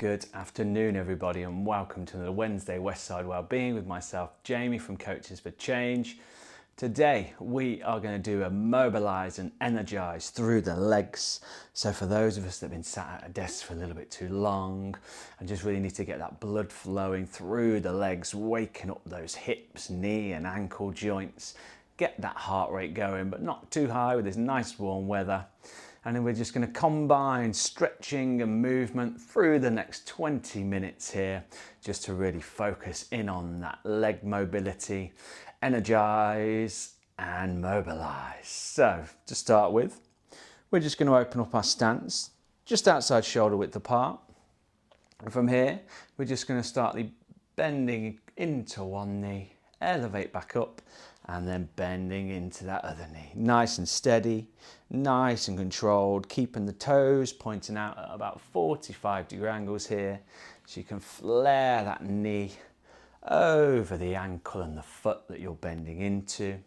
Good afternoon, everybody, and welcome to another Wednesday Westside Wellbeing with myself, Jamie from Coaches for Change. Today we are going to do a mobilize and energize through the legs. So for those of us that have been sat at a desk for a little bit too long and just really need to get that blood flowing through the legs, waking up those hips, knee and ankle joints, get that heart rate going, but not too high with this nice warm weather. And then we're just going to combine stretching and movement through the next 20 minutes here, just to really focus in on that leg mobility, energize and mobilize. So to start with, we're just going to open up our stance just outside shoulder width apart. And from here, we're just going to start bending into one knee, elevate back up, and then bending into that other knee. Nice and steady, nice and controlled, keeping the toes pointing out at about 45-degree angles here. So you can flare that knee over the ankle and the foot that you're bending into.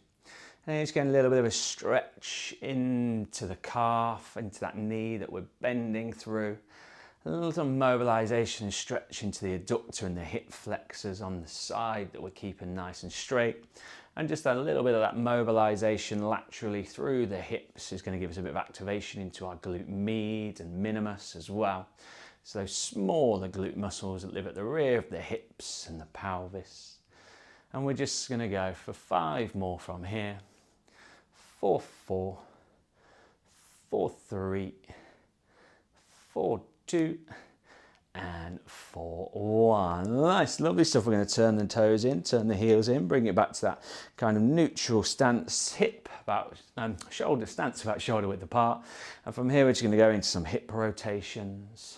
And just getting a little bit of a stretch into the calf, into that knee that we're bending through. A little mobilization and stretch into the adductor and the hip flexors on the side that we're keeping nice and straight. And just a little bit of that mobilization laterally through the hips is going to give us a bit of activation into our glute med and minimus as well. So those smaller glute muscles that live at the rear of the hips and the pelvis. And we're just going to go for 5 more from here. 4, 4, 4, 3, 4, 2, and 4, 1. Nice, lovely stuff. We're going to turn the toes in, turn the heels in, bring it back to that kind of neutral stance, hip about shoulder stance about shoulder width apart. And from here, we're just going to go into some hip rotations.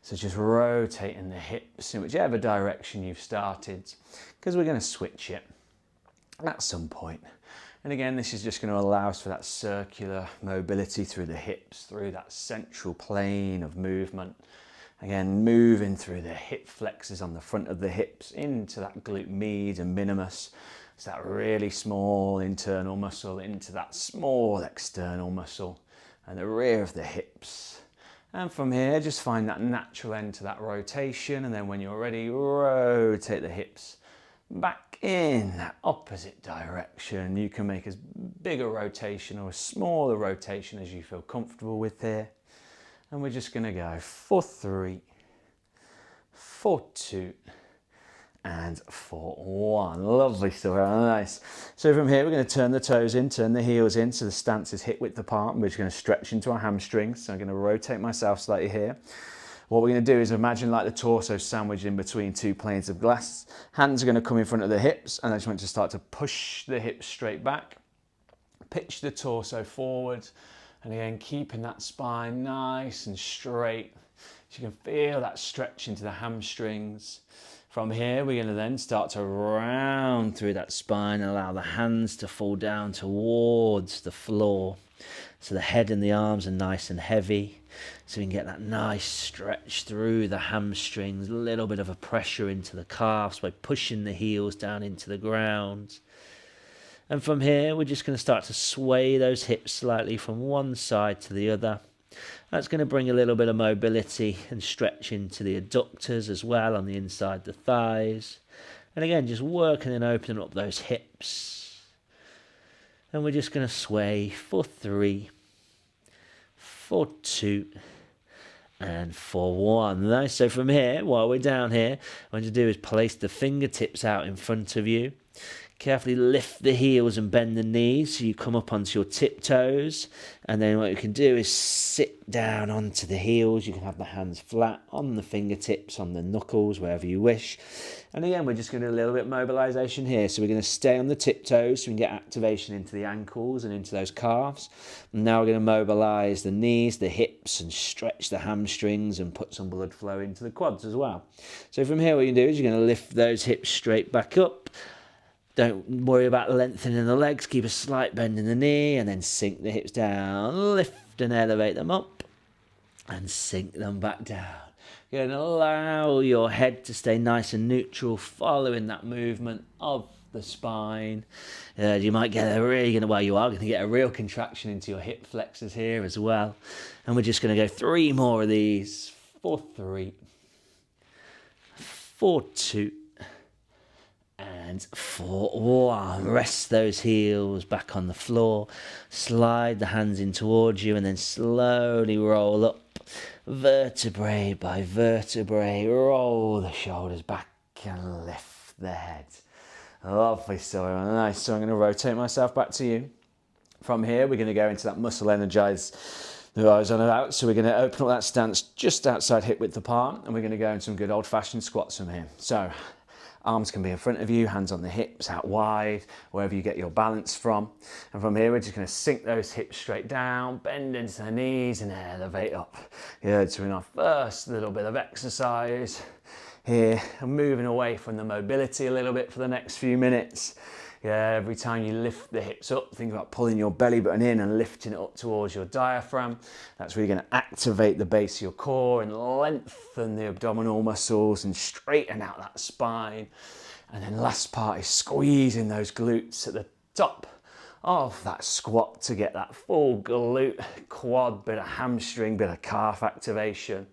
So just rotating the hips in whichever direction you've started, because we're going to switch it at some point. And again, this is just going to allow us for that circular mobility through the hips, through that central plane of movement. Again, moving through the hip flexors on the front of the hips into that glute med and minimus. It's that really small internal muscle into that small external muscle and the rear of the hips. And from here, just find that natural end to that rotation. And then when you're ready, rotate the hips back in that opposite direction. You can make as big a rotation or a smaller rotation as you feel comfortable with here. And we're just going to go 4, 3, 4, 2, and 4, 1. Lovely stuff, nice. So from here, we're going to turn the toes in, turn the heels in, so the stance is hip width apart, and we're just going to stretch into our hamstrings. So I'm going to rotate myself slightly here. What we're going to do is imagine like the torso sandwiched in between 2 planes of glass. Hands are going to come in front of the hips, and I just want to start to push the hips straight back, pitch the torso forward. And again, keeping that spine nice and straight. So you can feel that stretch into the hamstrings. From here, we're going to then start to round through that spine and allow the hands to fall down towards the floor. So the head and the arms are nice and heavy. So we can get that nice stretch through the hamstrings, a little bit of a pressure into the calves by pushing the heels down into the ground. And from here, we're just going to start to sway those hips slightly from one side to the other. That's going to bring a little bit of mobility and stretch into the adductors as well on the inside the thighs. And again, just working and opening up those hips. And we're just going to sway for 3, 4, 2, and 4, 1. Nice. So from here, while we're down here, what you do is place the fingertips out in front of you. Carefully lift the heels and bend the knees so you come up onto your tiptoes. And then what you can do is sit down onto the heels. You can have the hands flat on the fingertips, on the knuckles, wherever you wish. And again, we're just going to do a little bit of mobilization here. So we're going to stay on the tiptoes so we can get activation into the ankles and into those calves. And now we're going to mobilize the knees, the hips, and stretch the hamstrings and put some blood flow into the quads as well. So from here, what you can do is you're going to lift those hips straight back up. Don't worry about lengthening the legs, keep a slight bend in the knee and then sink the hips down, lift and elevate them up and sink them back down. You're going to allow your head to stay nice and neutral following that movement of the spine. You might get you are going to get a real contraction into your hip flexors here as well. And we're just going to go 3 more of these. 4, 3, 4, 2, and 4, 1. Rest those heels back on the floor. Slide the hands in towards you and then slowly roll up. Vertebrae by vertebrae. Roll the shoulders back and lift the head. Lovely, so nice. So I'm going to rotate myself back to you. From here, we're going to go into that muscle energize that I was on about. So we're going to open up that stance just outside hip width apart, and we're going to go into some good old-fashioned squats from here. So arms can be in front of you, hands on the hips, out wide, wherever you get your balance from. And from here, we're just going to sink those hips straight down, bend into the knees and elevate up. Good, so in our first little bit of exercise here, and moving away from the mobility a little bit for the next few minutes. Yeah, every time you lift the hips up, think about pulling your belly button in and lifting it up towards your diaphragm. That's really going to activate the base of your core and lengthen the abdominal muscles and straighten out that spine. And then last part is squeezing those glutes at the top of that squat to get that full glute, quad, bit of hamstring, bit of calf activation.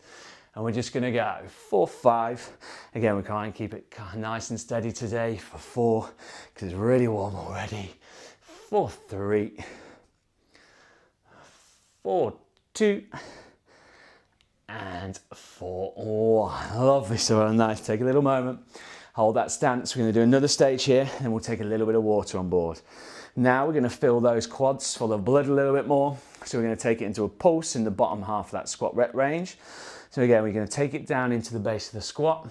And we're just going to go 4, 5. Again, we try and keep it nice and steady today for 4 because it's really warm already. 4, 3, 4, 2, and 4, 1. Lovely, so nice. Take a little moment. Hold that stance. We're going to do another stage here and we'll take a little bit of water on board. Now we're going to fill those quads full of blood a little bit more. So we're going to take it into a pulse in the bottom half of that squat rep range. So again, we're going to take it down into the base of the squat.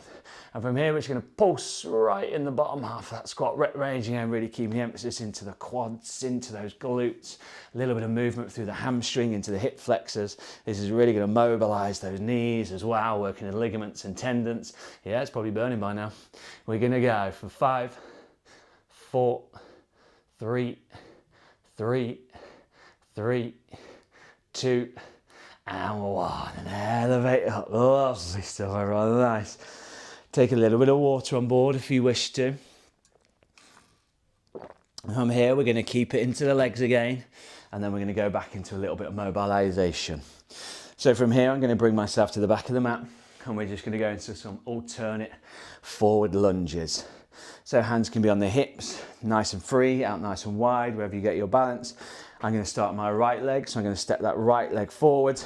And from here, we're just going to pulse right in the bottom half of that squat rep range. Again, really keeping the emphasis into the quads, into those glutes. A little bit of movement through the hamstring, into the hip flexors. This is really going to mobilize those knees as well, working the ligaments and tendons. Yeah, it's probably burning by now. We're going to go for 5, 4, 3, 3, 3, 2, and 1, and elevate up. Lovely stuff, everyone, nice. Take a little bit of water on board if you wish to. From here, we're going to keep it into the legs again, and then we're going to go back into a little bit of mobilization. So from here, I'm going to bring myself to the back of the mat, and we're just going to go into some alternate forward lunges. So hands can be on the hips, nice and free, out nice and wide, wherever you get your balance. I'm going to start my right leg, so I'm going to step that right leg forward,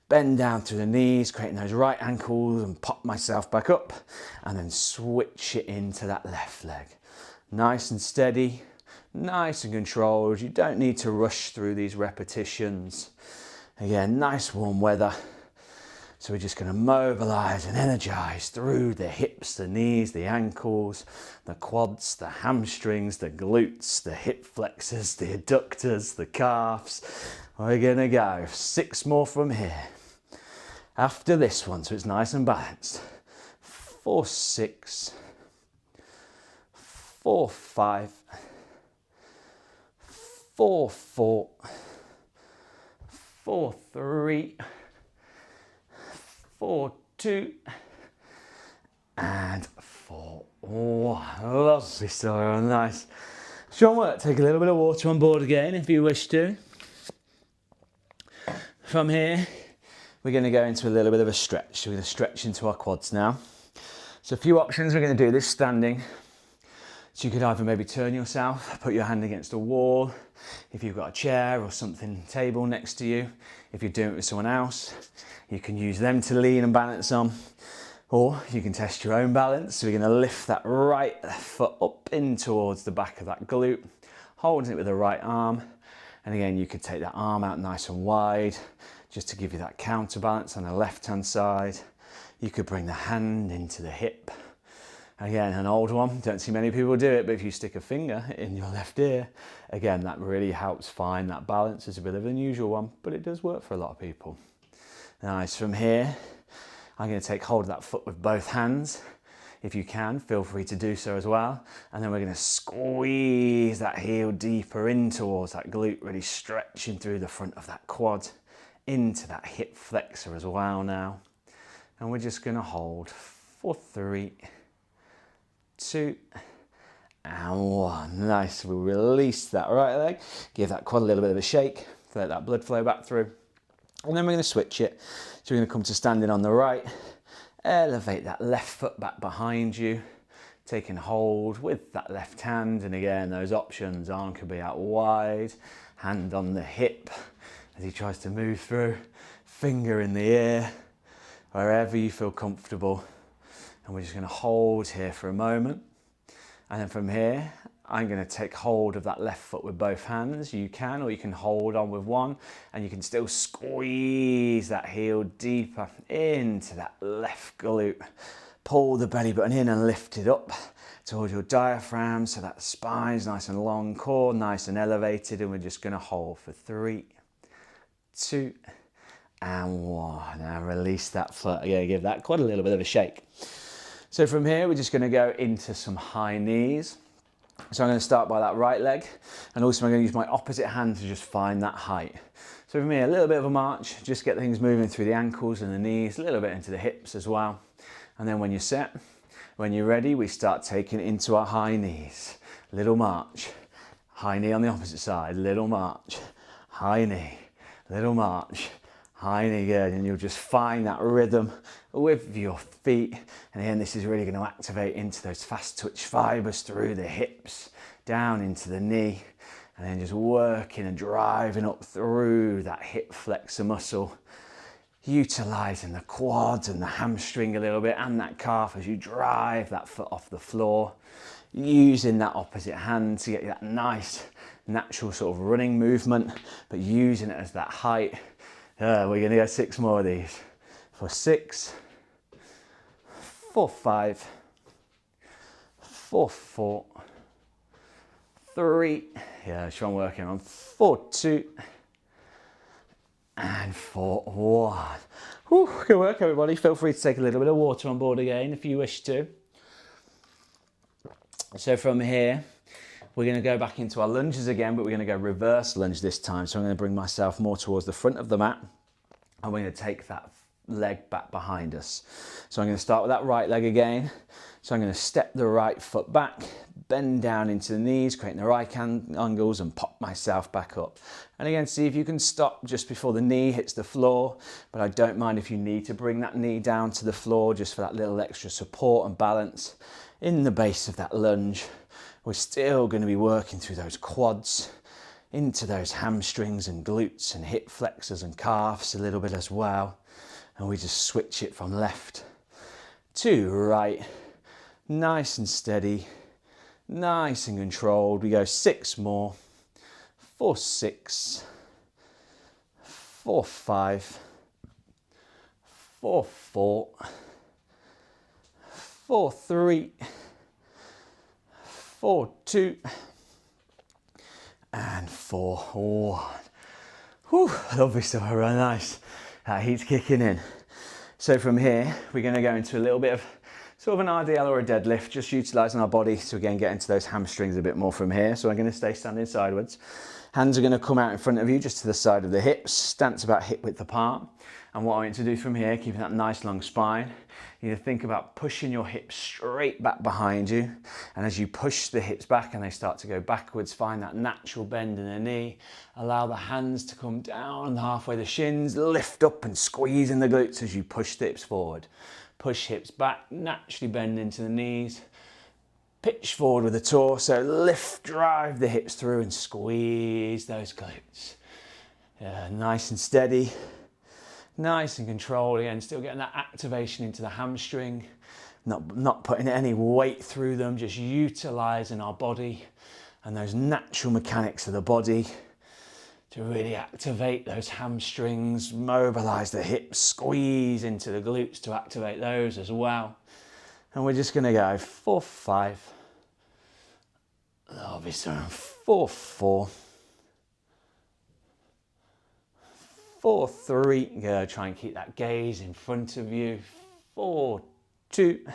bend down through the knees, creating those right ankles and pop myself back up, and then switch it into that left leg. Nice and steady, nice and controlled. You don't need to rush through these repetitions. Again, nice warm weather. So we're just going to mobilize and energize through the hips, the knees, the ankles, the quads, the hamstrings, the glutes, the hip flexors, the adductors, the calves. We're going to go 6 more from here. After this one, so it's nice and balanced. 4, 6, 4, 5, 4, 4, 4, 3, 4, 2, and 4, 1. Lovely, so nice. Strong work. Take a little bit of water on board again if you wish to. From here, we're going to go into a little bit of a stretch. So we're going to stretch into our quads now. So a few options. We're going to do this standing. So you could either maybe turn yourself, put your hand against a wall, if you've got a chair or something table next to you. If you're doing it with someone else, you can use them to lean and balance on, or you can test your own balance. So we're going to lift that right foot up in towards the back of that glute, holding it with the right arm. And again, you could take that arm out nice and wide, just to give you that counterbalance on the left-hand side. You could bring the hand into the hip. Again, an old one, don't see many people do it, but if you stick a finger in your left ear, again, that really helps find that balance. It's a bit of an unusual one, but it does work for a lot of people. Nice. From here, I'm going to take hold of that foot with both hands. If you can, feel free to do so as well. And then we're going to squeeze that heel deeper in towards that glute, really stretching through the front of that quad into that hip flexor as well now. And we're just going to hold for 3, 2, and 1. Nice. We'll release that right leg, give that quad a little bit of a shake, let that blood flow back through. And then we're going to switch it. So we're going to come to standing on the right, elevate that left foot back behind you, taking hold with that left hand. And again, those options, arm could be out wide, hand on the hip as he tries to move through, finger in the ear, wherever you feel comfortable. And we're just going to hold here for a moment. And then from here, I'm going to take hold of that left foot with both hands. You can, or you can hold on with one, and you can still squeeze that heel deeper into that left glute. Pull the belly button in and lift it up towards your diaphragm so that spine's nice and long, core nice and elevated. And we're just going to hold for 3, 2, and 1. Now release that foot. Again, give that quite a little bit of a shake. So from here, we're just going to go into some high knees. So I'm going to start by that right leg, and also I'm going to use my opposite hand to just find that height. So from here, a little bit of a march, just get things moving through the ankles and the knees, a little bit into the hips as well. And then when you're set, when you're ready, we start taking it into our high knees. Little march, high knee on the opposite side, little march, high knee, little march, high knee, good. And you'll just find that rhythm with your feet. And again, this is really going to activate into those fast twitch fibers through the hips, down into the knee, and then just working and driving up through that hip flexor muscle, utilizing the quads and the hamstring a little bit and that calf as you drive that foot off the floor, using that opposite hand to get that nice natural sort of running movement, but using it as that height. We're going to go 6 more of these. For 6, for 5, for 4, 3, yeah, strong working on, for 2, and for 1. Whew, good work everybody. Feel free to take a little bit of water on board again if you wish to. So from here, we're going to go back into our lunges again, but we're going to go reverse lunge this time. So I'm going to bring myself more towards the front of the mat, and we're going to take that leg back behind us. So I'm going to start with that right leg again. So I'm going to step the right foot back, bend down into the knees, creating the right angles, and pop myself back up. And again, see if you can stop just before the knee hits the floor, but I don't mind if you need to bring that knee down to the floor just for that little extra support and balance in the base of that lunge. We're still going to be working through those quads, into those hamstrings and glutes and hip flexors and calves a little bit as well. And we just switch it from left to right, nice and steady, nice and controlled. We go 6 more, for 6, for 5, for 4, for 3, for 2, and for 1. Whew, lovely stuff, really nice. That heat's kicking in. So from here, we're going to go into a little bit of sort of an RDL or a deadlift, just utilising our body to again get into those hamstrings a bit more from here. So I'm going to stay standing sideways. Hands are going to come out in front of you, just to the side of the hips, stance about hip width apart. And what I want you to do from here, keeping that nice long spine, you need to think about pushing your hips straight back behind you. And as you push the hips back and they start to go backwards, find that natural bend in the knee. Allow the hands to come down halfway the shins, lift up and squeeze in the glutes as you push the hips forward. Push hips back, naturally bend into the knees. Pitch forward with the torso, lift, drive the hips through and squeeze those glutes. Yeah, nice and steady. Nice and controlled again, still getting that activation into the hamstring, not putting any weight through them, just utilising our body and those natural mechanics of the body to really activate those hamstrings, mobilise the hips, squeeze into the glutes to activate those as well. And we're just going to go 4, 5, lovely, so 4, 4, 4, 3, go, try and keep that gaze in front of you, 4, 2,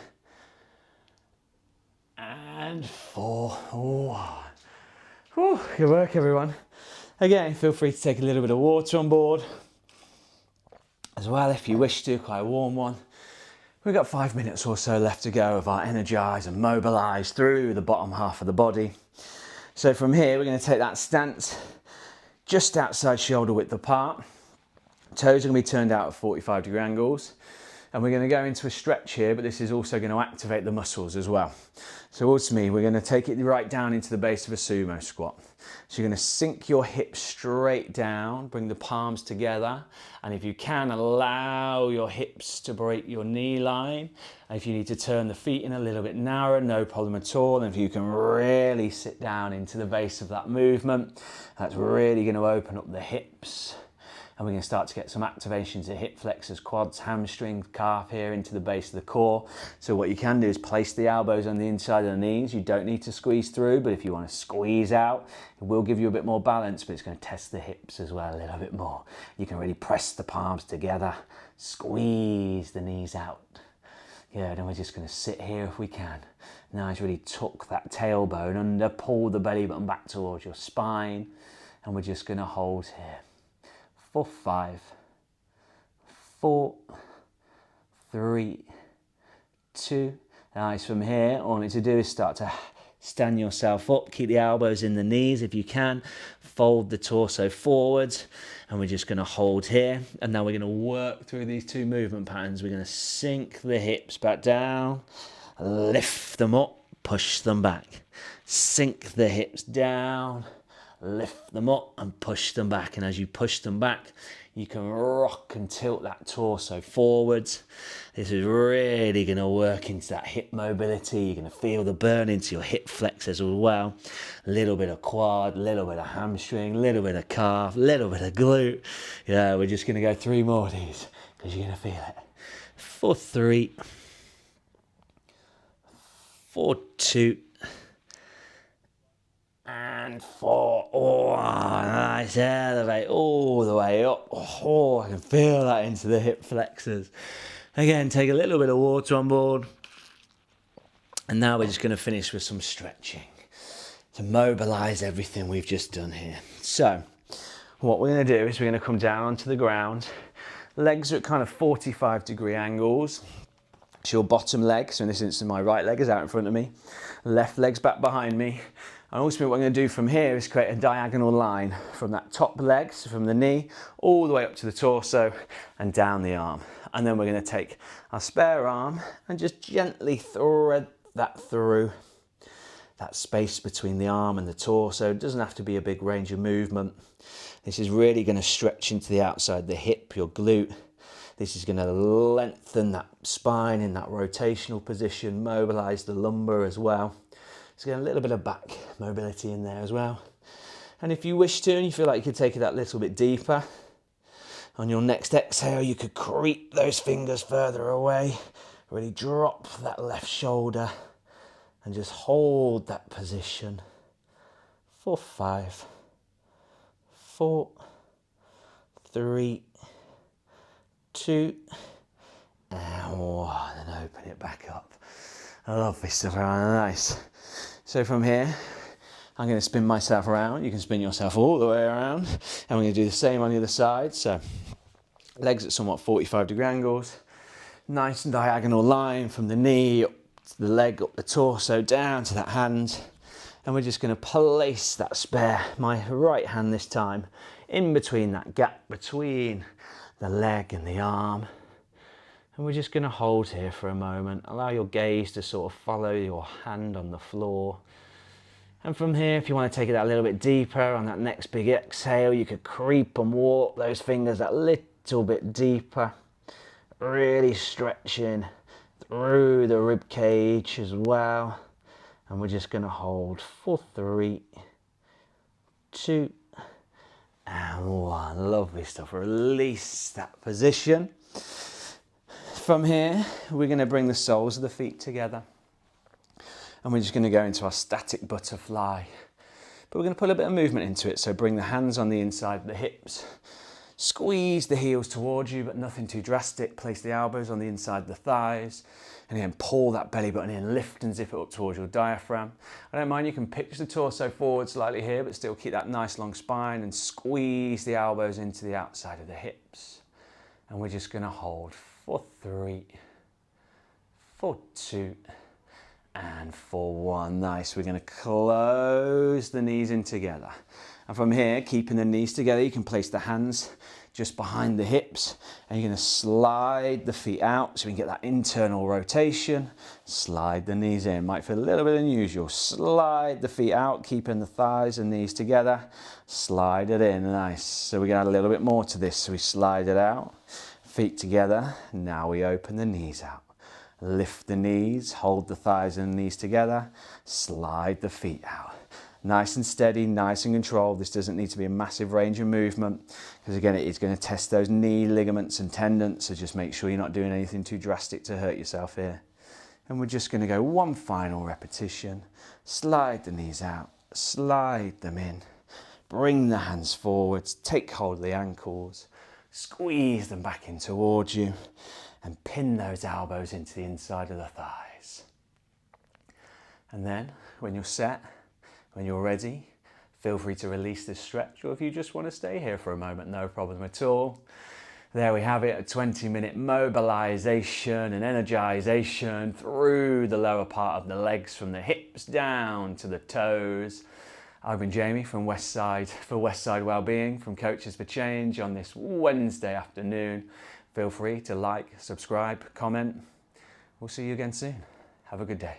and 4, 1. Whew, good work everyone. Again, feel free to take a little bit of water on board as well if you wish to, quite a warm one. We've got 5 minutes or so left to go of our energise and mobilise through the bottom half of the body. So from here, we're going to take that stance just outside shoulder width apart. Toes are going to be turned out at 45-degree angles. And we're going to go into a stretch here, but this is also going to activate the muscles as well. So ultimately, we're going to take it right down into the base of a sumo squat. So you're going to sink your hips straight down, bring the palms together, and if you can, allow your hips to break your knee line. And if you need to turn the feet in a little bit narrower, no problem at all. And if you can really sit down into the base of that movement, that's really going to open up the hips. And we're going to start to get some activations of hip flexors, quads, hamstrings, calf here into the base of the core. So what you can do is place the elbows on the inside of the knees. You don't need to squeeze through, but if you want to squeeze out, it will give you a bit more balance, but it's going to test the hips as well a little bit more. You can really press the palms together, squeeze the knees out. Good, and we're just going to sit here if we can. Nice, really tuck that tailbone under, pull the belly button back towards your spine, and we're just going to hold here. For 5, 4, 3, 2. Nice. From here, all you need to do is start to stand yourself up. Keep the elbows in the knees if you can. Fold the torso forwards, and we're just going to hold here. And now we're going to work through these two movement patterns. We're going to sink the hips back down, lift them up, push them back. Sink the hips down, lift them up and push them back. And as you push them back, you can rock and tilt that torso forwards. This is really going to work into that hip mobility. You're going to feel the burn into your hip flexors as well. A little bit of quad, a little bit of hamstring, a little bit of calf, a little bit of glute. Yeah, we're just going to go 3 more of these because you're going to feel it. For 3, for 2, and 4. Oh, nice. Elevate all the way up. Oh, I can feel that into the hip flexors. Again, take a little bit of water on board. And now we're just going to finish with some stretching to mobilize everything we've just done here. So what we're going to do is we're going to come down onto the ground. Legs are at kind of 45-degree angles. So your bottom leg, so in this instance my right leg is out in front of me. Left leg's back behind me. And ultimately what I'm going to do from here is create a diagonal line from that top leg, so from the knee, all the way up to the torso and down the arm. And then we're going to take our spare arm and just gently thread that through that space between the arm and the torso. It doesn't have to be a big range of movement. This is really going to stretch into the outside, the hip, your glute. This is going to lengthen that spine in that rotational position, mobilize the lumbar as well. So get a little bit of back mobility in there as well. And if you wish to, and you feel like you could take it that little bit deeper, on your next exhale, you could creep those fingers further away, really drop that left shoulder and just hold that position for 5, 4, 3, 2, and 1, and open it back up. I love this stuff, nice. So from here, I'm going to spin myself around. You can spin yourself all the way around. And we're going to do the same on the other side. So legs at somewhat 45-degree angles. Nice and diagonal line from the knee up to the leg, up the torso, down to that hand. And we're just going to place that spare, my right hand this time, in between that gap between the leg and the arm. And we're just going to hold here for a moment. Allow your gaze to sort of follow your hand on the floor. And from here, if you want to take it that little bit deeper, on that next big exhale, you could creep and walk those fingers that little bit deeper. Really stretching through the rib cage as well. And we're just going to hold for 3, 2, and 1. Lovely stuff. Release that position. From here, we're going to bring the soles of the feet together. And we're just going to go into our static butterfly. But we're going to put a bit of movement into it. So bring the hands on the inside of the hips. Squeeze the heels towards you, but nothing too drastic. Place the elbows on the inside of the thighs. And again, pull that belly button in. Lift and zip it up towards your diaphragm. I don't mind, you can pitch the torso forward slightly here, but still keep that nice long spine. And squeeze the elbows into the outside of the hips. And we're just going to hold for 3, for 2, and for 1. Nice. We're going to close the knees in together. And from here, keeping the knees together, you can place the hands just behind the hips, and you're going to slide the feet out so we can get that internal rotation. Slide the knees in. Might feel a little bit unusual. Slide the feet out, keeping the thighs and knees together. Slide it in. Nice. So we're going to add a little bit more to this. So we slide it out, feet together. Now we open the knees out. Lift the knees, hold the thighs and knees together. Slide the feet out. Nice and steady, nice and controlled. This doesn't need to be a massive range of movement because again, it is going to test those knee ligaments and tendons. So just make sure you're not doing anything too drastic to hurt yourself here. And we're just going to go one final repetition. Slide the knees out, slide them in. Bring the hands forwards, take hold of the ankles, squeeze them back in towards you and pin those elbows into the inside of the thighs. And then when you're set, when you're ready, feel free to release this stretch, or if you just want to stay here for a moment, no problem at all. There we have it, a 20-minute mobilization and energization through the lower part of the legs, from the hips down to the toes. I've been Jamie from Westside for Westside Wellbeing, from Coaches for Change on this Wednesday afternoon. Feel free to like, subscribe, comment. We'll see you again soon. Have a good day.